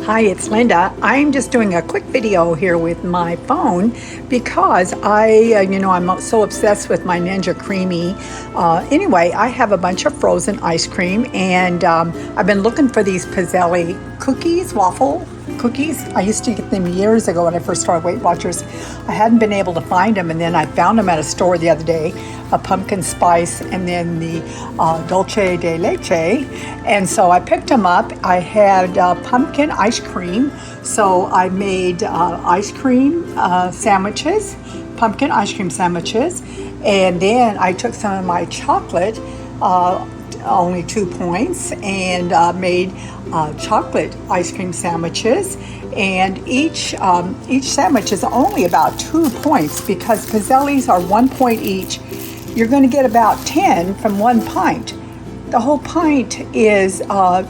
Hi, it's Linda. I'm just doing a quick video here with my phone because I'm so obsessed with my Ninja Creami. Anyway, I have a bunch of frozen ice cream, and I've been looking for these Pizzelle cookies, waffle cookies. I used to get them years ago when I first started Weight Watchers. I hadn't been able to find them, and then I found them at a store the other day, a pumpkin spice and then the dulce de leche, and so I picked them up. I had pumpkin ice cream, so I made ice cream sandwiches, pumpkin ice cream sandwiches, and then I took some of my chocolate, only 2 points, and made chocolate ice cream sandwiches, and each sandwich is only about 2 points because Pizzelles are 1 point each. You're going to get about 10 from 1 pint. The whole pint is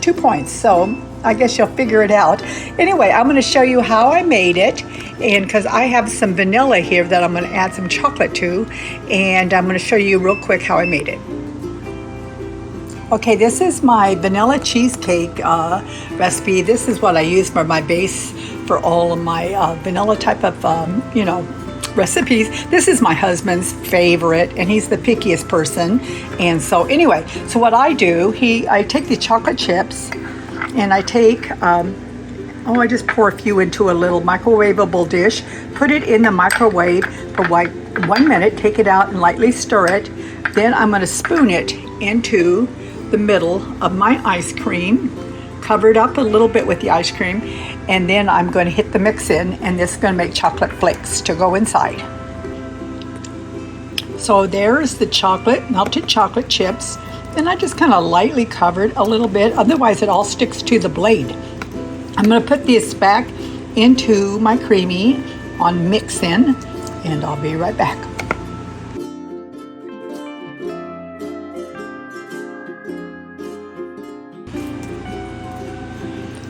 2 points, so I guess you'll figure it out. Anyway, I'm going to show you how I made it, and because I have some vanilla here that I'm going to add some chocolate to, and I'm going to show you real quick how I made it. Okay, this is my vanilla cheesecake recipe. This is what I use for my base for all of my vanilla type of, recipes. This is my husband's favorite, and he's the pickiest person. And so anyway, so what I do, I take the chocolate chips, and I take, I just pour a few into a little microwavable dish, put it in the microwave for like 1 minute, take it out and lightly stir it. Then I'm going to spoon it into the middle of my ice cream, cover it up a little bit with the ice cream, and then I'm going to hit the mix in, and this is going to make chocolate flakes to go inside. So there's the chocolate, melted chocolate chips, and I just kind of lightly cover it a little bit, otherwise it all sticks to the blade. I'm going to put this back into my Creami on mix in, and I'll be right back.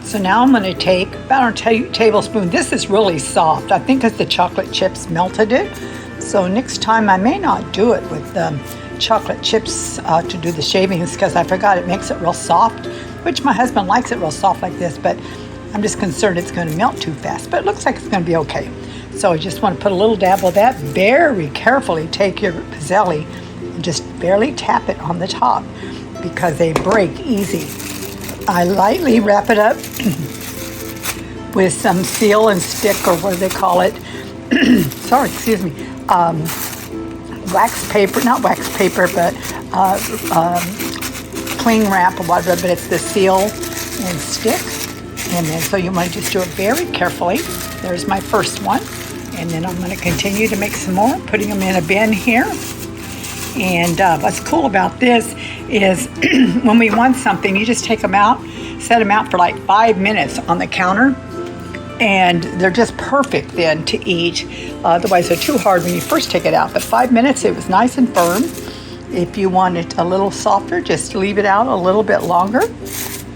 So now I'm going to take about a tablespoon. This is really soft. I think because the chocolate chips melted it. So next time I may not do it with chocolate chips to do the shavings, because I forgot it makes it real soft, which my husband likes it real soft like this, but I'm just concerned it's going to melt too fast. But it looks like it's going to be okay. So I just want to put a little dab of that. Very carefully take your Pizzelle and just barely tap it on the top because they break easy. I lightly wrap it up with some seal and stick, or what do they call it? Sorry, excuse me. Wax paper, not wax paper, but cling wrap or whatever, but it's the seal and stick. And then so you want to just do it very carefully. There's my first one. And then I'm going to continue to make some more, putting them in a bin here. And what's cool about this is when we want something, you just take them out, set them out for like 5 minutes on the counter, and they're just perfect then to eat. Otherwise, they're too hard when you first take it out. But 5 minutes, it was nice and firm. If you want it a little softer, just leave it out a little bit longer.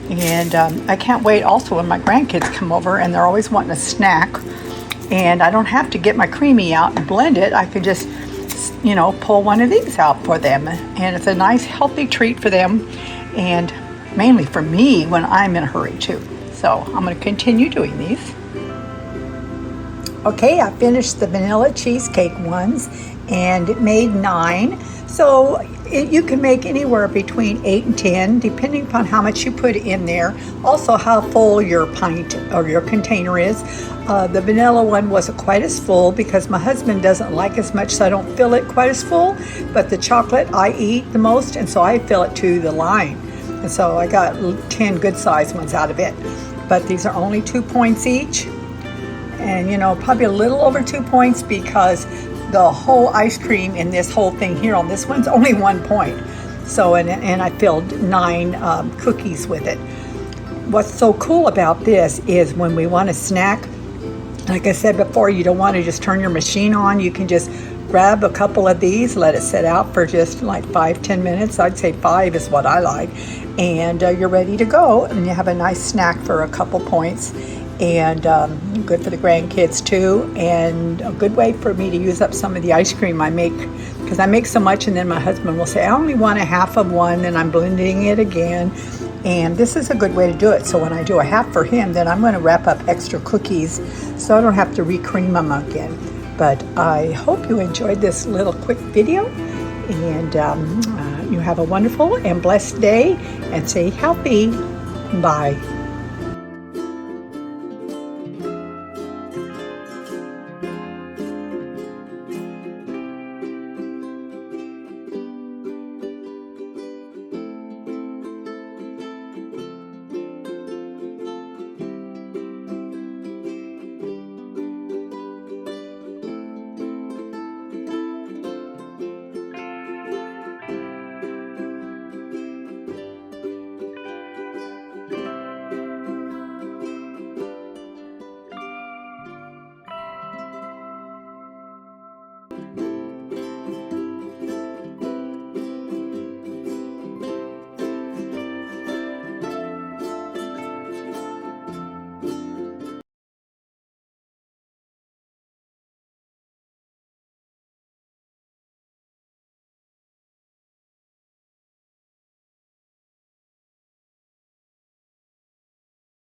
And I can't wait also when my grandkids come over, and they're always wanting a snack. And I don't have to get my Creami out and blend it. I could just pull one of these out for them, and it's a nice healthy treat for them, and mainly for me when I'm in a hurry too. So I'm going to continue doing these. Okay, I finished the vanilla cheesecake ones, and it made 9. So you can make anywhere between 8 and 10 depending upon how much you put in there, also how full your pint or your container is. The vanilla one wasn't quite as full because my husband doesn't like as much, so I don't fill it quite as full. But the chocolate I eat the most, and so I fill it to the line. And so I got 10 good sized ones out of it. But these are only 2 points each. And probably a little over 2 points because the whole ice cream in this whole thing here on this one's only 1 point. So, and I filled 9 cookies with it. What's so cool about this is when we want a snack, like I said before, you don't want to just turn your machine on. You can just grab a couple of these, let it sit out for just like 5-10 minutes. I'd say 5 is what I like. And you're ready to go, and you have a nice snack for a couple points. And good for the grandkids too, and a good way for me to use up some of the ice cream I make, because I make so much, and then my husband will say, I only want a half of one, and I'm blending it again. And this is a good way to do it. So when I do a half for him, then I'm going to wrap up extra cookies so I don't have to re-cream them again. But I hope you enjoyed this little quick video, and you have a wonderful and blessed day, and stay healthy. Bye.